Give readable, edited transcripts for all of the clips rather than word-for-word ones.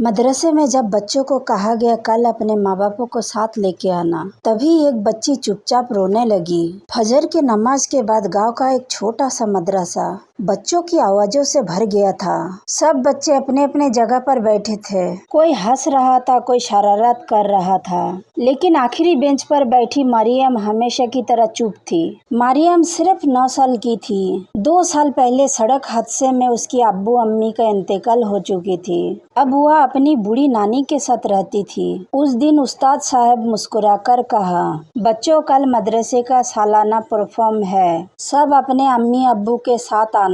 मदरसे में जब बच्चों को कहा गया कल अपने माँ बापों को साथ लेके आना, तभी एक बच्ची चुपचाप रोने लगी। फजर की नमाज के बाद गांव का एक छोटा सा मदरसा बच्चों की आवाजों से भर गया था। सब बच्चे अपने अपने जगह पर बैठे थे। कोई हंस रहा था, कोई शरारत कर रहा था, लेकिन आखिरी बेंच पर बैठी मरियम हमेशा की तरह चुप थी। मरियम सिर्फ 9 साल की थी। 2 साल पहले सड़क हादसे में उसकी अब्बू अम्मी का इंतकाल हो चुकी थी। अब वह अपनी बूढ़ी नानी के साथ रहती थी। उस दिन उस्ताद साहब मुस्कुराकर कहा, बच्चों कल मदरसे का सालाना परफॉर्म है, सब अपने अम्मी अब्बू के साथ आना।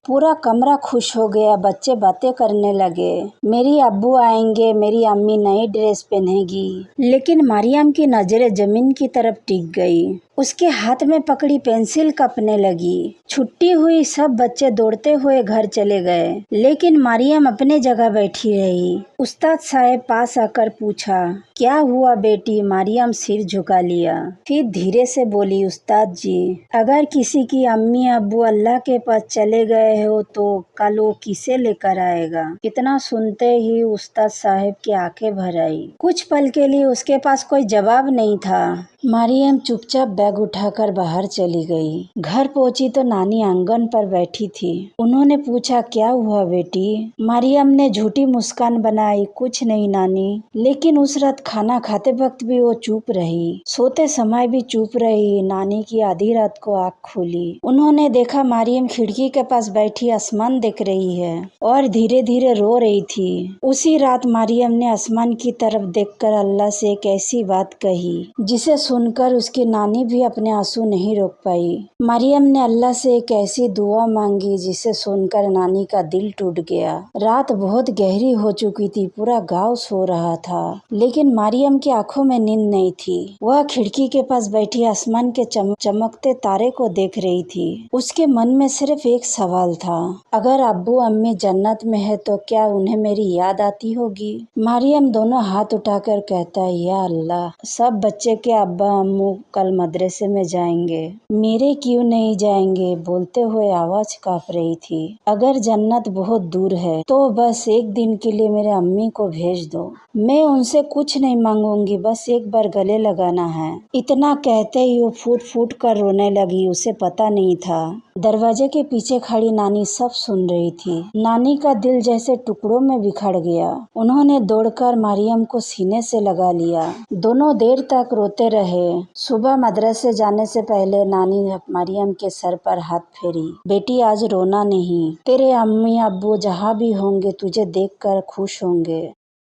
पूरा कमरा खुश हो गया। बच्चे बातें करने लगे, मेरी अब्बू आएंगे, मेरी अम्मी नई ड्रेस पहनेगी। लेकिन मरियम की नजरें जमीन की तरफ टिक गई। उसके हाथ में पकड़ी पेंसिल कपने लगी। छुट्टी हुई, सब बच्चे दौड़ते हुए घर चले गए, लेकिन मरियम अपने जगह बैठी रही। उस्ताद साहब पास आकर पूछा, क्या हुआ बेटी? मरियम सिर झुका लिया, फिर धीरे से बोली, उस्ताद जी, अगर किसी की अम्मी अब्बू अल्लाह के पास चले गए हो तो कल वो किसे लेकर आएगा? इतना सुनते ही उस्ताद साहब की आंखें भर आई। कुछ पल के लिए उसके पास कोई जवाब नहीं था। मरियम चुपचाप बैग उठाकर बाहर चली गई। घर पहुंची तो नानी आंगन पर बैठी थी। उन्होंने पूछा, क्या हुआ बेटी? मरियम ने झूठी मुस्कान बनाई, कुछ नहीं नानी। लेकिन उस रात खाना खाते वक्त भी वो चुप रही, सोते समय भी चुप रही। नानी की आधी रात को आँख खुली। उन्होंने देखा मरियम खिड़की के पास बैठी आसमान देख रही है और धीरे धीरे रो रही थी। उसी रात मरियम ने आसमान की तरफ देखकर अल्लाह से एक ऐसी बात कही जिसे सुनकर उसकी नानी भी अपने आंसू नहीं रोक पाई। मरियम ने अल्लाह से एक ऐसी दुआ मांगी जिसे सुनकर नानी का दिल टूट गया। रात बहुत गहरी हो चुकी थी, पूरा गांव सो रहा था, लेकिन मरियम की आंखों में नींद नहीं थी। वह खिड़की के पास बैठी आसमान के चमकते तारे को देख रही थी। उसके मन में सिर्फ एक सवाल था, अगर अब्बू अम्मी जन्नत में है तो क्या उन्हें मेरी याद आती होगी? मरियम दोनों हाथ उठाकर कहता है, या अल्लाह, सब बच्चे के अब्बा अम्मू कल मदरसे में जाएंगे, मेरे क्यों नहीं जाएंगे? बोलते हुए आवाज कांप रही थी। अगर जन्नत बहुत दूर है तो बस एक दिन के लिए मेरे अम्मी को भेज दो, मैं उनसे कुछ नहीं मांगूंगी, बस एक बार गले लगाना है। इतना कहते ही वो फूट फूट कर रोने लगी। उसे पता नहीं था दरवाजे के पीछे खड़ी नानी सब सुन रही थी। नानी का दिल जैसे टुकड़ों में बिखर गया। उन्होंने दौड़कर मरियम को सीने से लगा लिया। दोनों देर तक रोते रहे। सुबह मदरसे जाने से पहले नानी ने मरियम के सर पर हाथ फेरी, बेटी आज रोना नहीं, तेरे अम्मी अब्बू जहाँ भी होंगे तुझे देखकर खुश होंगे।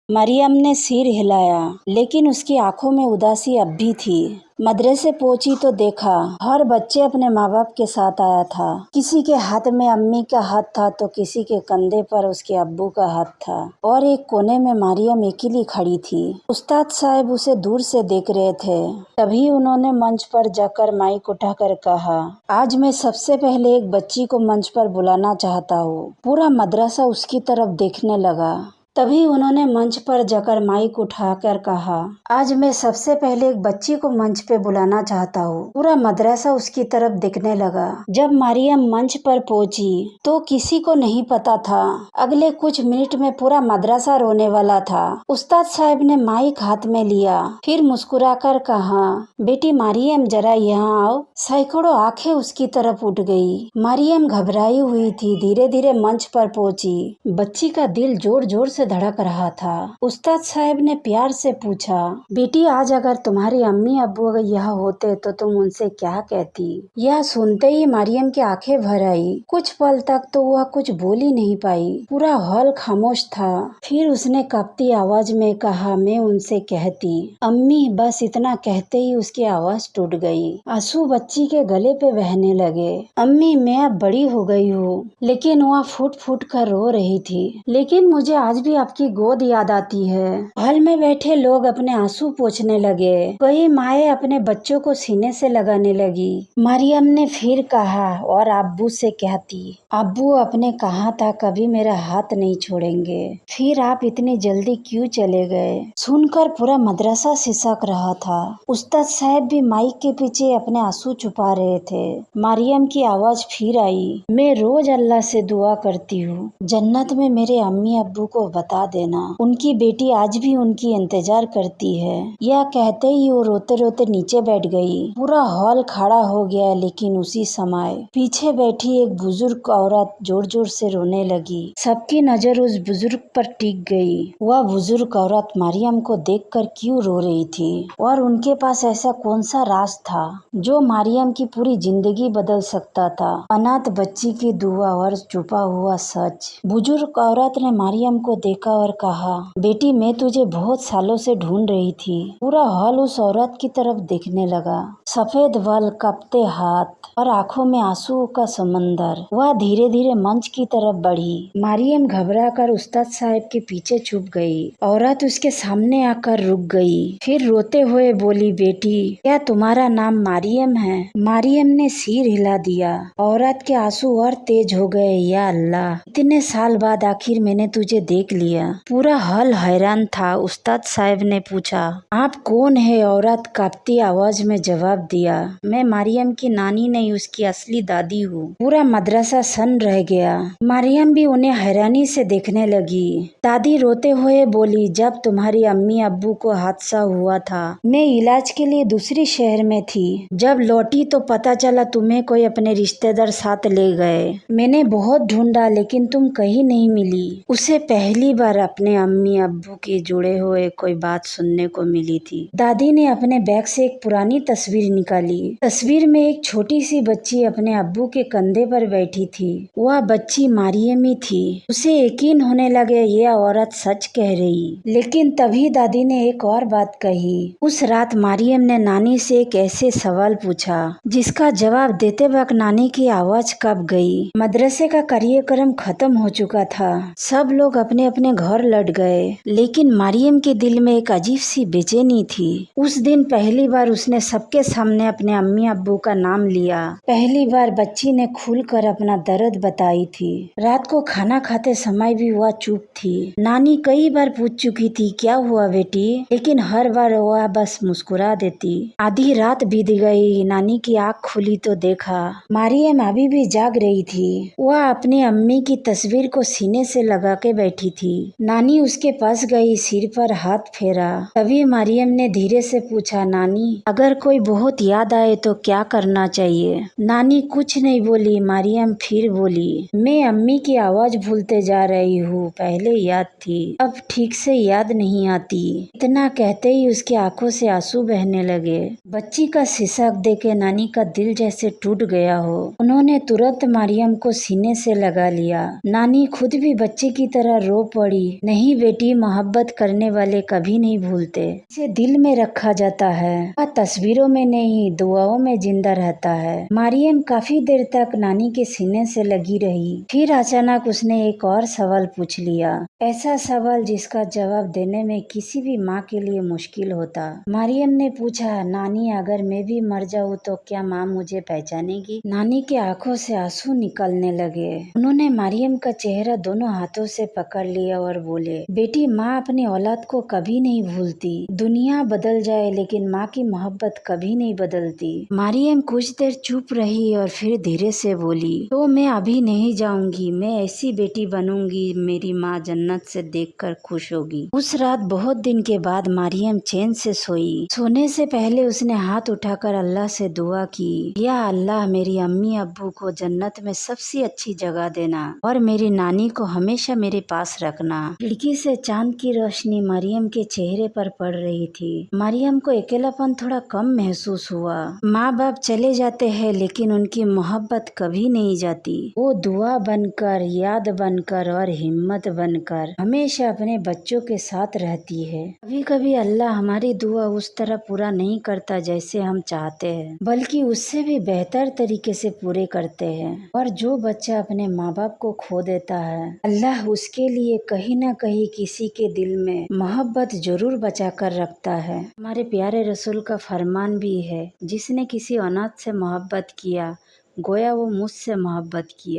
मरियम ने सिर हिलाया, लेकिन उसकी आंखों में उदासी अब भी थी। मदरसे पहुंची तो देखा हर बच्चे अपने माँ बाप के साथ आया था। किसी के हाथ में अम्मी का हाथ था तो किसी के कंधे पर उसके अब्बू का हाथ था, और एक कोने में मरियम अकेली खड़ी थी। उस्ताद साहब उसे दूर से देख रहे थे। तभी उन्होंने मंच पर जाकर माइक उठाकर कहा, आज मैं सबसे पहले एक बच्ची को मंच पर बुलाना चाहता हूँ। पूरा मदरसा उसकी तरफ देखने लगा। तभी उन्होंने मंच पर जाकर माइक उठाकर कहा, आज मैं सबसे पहले एक बच्ची को मंच पे बुलाना चाहता हूँ। पूरा मदरसा उसकी तरफ देखने लगा। जब मरियम मंच पर पहुंची तो किसी को नहीं पता था अगले कुछ मिनट में पूरा मदरसा रोने वाला था। उस्ताद साहब ने माइक हाथ में लिया, फिर मुस्कुराकर कहा, बेटी मरियम जरा यहाँ आओ। सैकड़ों आंखें उसकी तरफ उठ गई। मरियम घबराई हुई थी, धीरे धीरे मंच पर पहुंची। बच्ची का दिल जोर जोर से धड़क रहा था। उस्ताद साहब ने प्यार से पूछा, बेटी आज अगर तुम्हारी अम्मी अब्बू यहाँ होते तो तुम उनसे क्या कहती? यह सुनते ही मरियम की आंखें भर आई। कुछ पल तक तो वह कुछ बोल ही नहीं पाई। पूरा हॉल खामोश था। फिर उसने कांपती आवाज में कहा, मैं उनसे कहती अम्मी, बस इतना कहते ही उसकी आवाज टूट गई। आंसू बच्ची के गले पे बहने लगे। अम्मी, मैं अब बड़ी हो गई हूँ। लेकिन वह फूट फूट कर रो रही थी। लेकिन मुझे आज भी आपकी गोद याद आती है। हॉल में बैठे लोग अपने आंसू पोंछने लगे। कई माएँ अपने बच्चों को सीने से लगाने लगी। मरियम ने फिर कहा, और अब्बू से कहती, अब्बू आपने कहा था कभी मेरा हाथ नहीं छोड़ेंगे, फिर आप इतनी जल्दी क्यों चले गए? सुनकर पूरा मदरसा सिसक रहा था। उस्ताद साहब भी माइक के पीछे अपने आंसू छुपा रहे थे। मरियम की आवाज फिर आई, मैं रोज अल्लाह से दुआ करती हूँ जन्नत में मेरे अम्मी अब्बू को बता देना। उनकी बेटी आज भी उनकी इंतजार करती है। यह कहते ही वो रोते रोते नीचे बैठ गई। पूरा हॉल खड़ा हो गया, लेकिन उसी समय पीछे बैठी एक बुजुर्ग औरत जोर जोर से रोने लगी। सबकी नजर उस बुजुर्ग पर टिक गई। वह बुजुर्ग औरत मरियम को देखकर क्यों रो रही थी और उनके पास ऐसा कौन सा राज था जो मरियम की पूरी जिंदगी बदल सकता था। अनाथ बच्ची की दुआ और छुपा हुआ सच। बुजुर्ग औरत ने मरियम को देखा और कहा, बेटी मैं तुझे बहुत सालों से ढूंढ रही थी। पूरा हॉल उस औरत की तरफ देखने लगा। सफेद बाल, कांपते हाथ और आंखों में आंसुओं का समंदर। वह धीरे धीरे मंच की तरफ बढ़ी। मरियम घबराकर उस्ताद साहब के पीछे छुप गई। औरत उसके सामने आकर रुक गई, फिर रोते हुए बोली, बेटी क्या तुम्हारा नाम मरियम है? मरियम ने सिर हिला दिया। औरत के आंसू और तेज हो गए। या अल्लाह, इतने साल बाद आखिर मैंने तुझे देख लिया। पूरा हॉल हैरान था। उस्ताद साहब ने पूछा, आप कौन है? औरत कांपती आवाज में जवाब दिया, मैं मरियम की नानी नहीं, उसकी असली दादी हूँ। पूरा मदरसा सन रह गया। मरियम भी उन्हें हैरानी से देखने लगी। दादी रोते हुए बोली, जब तुम्हारी अम्मी अब्बू को हादसा हुआ था मैं इलाज के लिए दूसरी शहर में थी। जब लौटी तो पता चला तुम्हें कोई अपने रिश्तेदार साथ ले गए। मैंने बहुत ढूंढा लेकिन तुम कहीं नहीं मिली। उसे पहली बार अपने अम्मी अब्बू के जुड़े हुए कोई बात सुनने को मिली थी। दादी ने अपने बैग से एक पुरानी तस्वीर निकाली। तस्वीर में एक छोटी सी बच्ची अपने अब्बू के कंधे पर बैठी थी। वह बच्ची मरियम ही थी। उसे यकीन होने लगे यह औरत सच कह रही। लेकिन तभी दादी ने एक और बात कही। उस रात मरियम ने नानी से एक ऐसे सवाल पूछा जिसका जवाब देते वक्त नानी की आवाज कब गई। मदरसे का कार्यक्रम खत्म हो चुका था। सब लोग अपने अपने घर लौट गए, लेकिन मरियम के दिल में एक अजीब सी बेचैनी थी। उस दिन पहली बार उसने सबके सामने अपने अम्मी अब्बू का नाम लिया। पहली बार बच्ची ने खुलकर अपना दर्द बताई थी। रात को खाना खाते समय भी वह चुप थी। नानी कई बार पूछ चुकी थी, क्या हुआ बेटी, लेकिन हर बार वह बस मुस्कुरा देती। आधी रात बीत गई। नानी की आँख खुली तो देखा मरियम अभी भी जाग रही थी। वह अपनी अम्मी की तस्वीर को सीने से लगा के बैठी थी। नानी उसके पास गई, सिर पर हाथ फेरा। तभी मरियम ने धीरे से पूछा, नानी अगर कोई बहुत याद आए तो क्या करना चाहिए? नानी कुछ नहीं बोली। मरियम फिर बोली, मैं अम्मी की आवाज भूलते जा रही हूँ। पहले याद थी, अब ठीक से याद नहीं आती। इतना कहते ही उसकी आंखों से आंसू बहने लगे। बच्ची का सिसक देके नानी का दिल जैसे टूट गया हो। उन्होंने तुरंत मरियम को सीने से लगा लिया। नानी खुद भी बच्चे की तरह रो पड़ी। नहीं बेटी, मोहब्बत करने वाले कभी नहीं भूलते, इसे दिल में रखा जाता है। वह तस्वीरों में नहीं, दुआओं में जिंदा रहता है। मरियम काफी देर तक नानी के सीने से लगी रही। फिर अचानक उसने एक और सवाल पूछ लिया, ऐसा सवाल जिसका जवाब देने में किसी भी माँ के लिए मुश्किल होता। मरियम ने पूछा, नानी अगर मैं भी मर जाऊँ तो क्या माँ मुझे पहचानेगी? नानी के आंखों से आंसू निकलने लगे। उन्होंने मरियम का चेहरा दोनों हाथों से पकड़ लिया और बोले, बेटी माँ अपनी औलाद को कभी नहीं भूलती। दुनिया बदल जाए लेकिन माँ की मोहब्बत कभी नहीं बदलती। मरियम कुछ देर चुप रही और फिर धीरे से बोली, तो मैं अभी नहीं जाऊंगी। मैं ऐसी बेटी बनूंगी मेरी माँ जन्नत से देखकर खुश होगी। उस रात बहुत दिन के बाद मरियम चैन से सोई। सोने से पहले उसने हाथ उठाकर अल्लाह से दुआ की, या अल्लाह मेरी अम्मी अब्बू को जन्नत में सबसे अच्छी जगह देना और मेरी नानी को हमेशा मेरे पास रखना। खिड़की से चांद की रोशनी मरियम के चेहरे पर पड़ रही थी। मरियम को अकेलापन थोड़ा कम महसूस हुआ। माँ बाप चले जाते हैं लेकिन उनकी मोहब्बत कभी नहीं जाती। वो दुआ बनकर, याद बनकर और हिम्मत बनकर हमेशा अपने बच्चों के साथ रहती है। कभी कभी अल्लाह हमारी दुआ उस तरह पूरा नहीं करता जैसे हम चाहते हैं, बल्कि उससे भी बेहतर तरीके से पूरे करते हैं। और जो बच्चा अपने माँ बाप को खो देता है, अल्लाह उसके लिए कहीं न कहीं किसी के दिल में मोहब्बत जरूर बचा कर रखता है। हमारे प्यारे रसूल का फरमान भी है, जिसने किसी अनाथ से मोहब्बत किया गोया वो मुझसे मोहब्बत किया।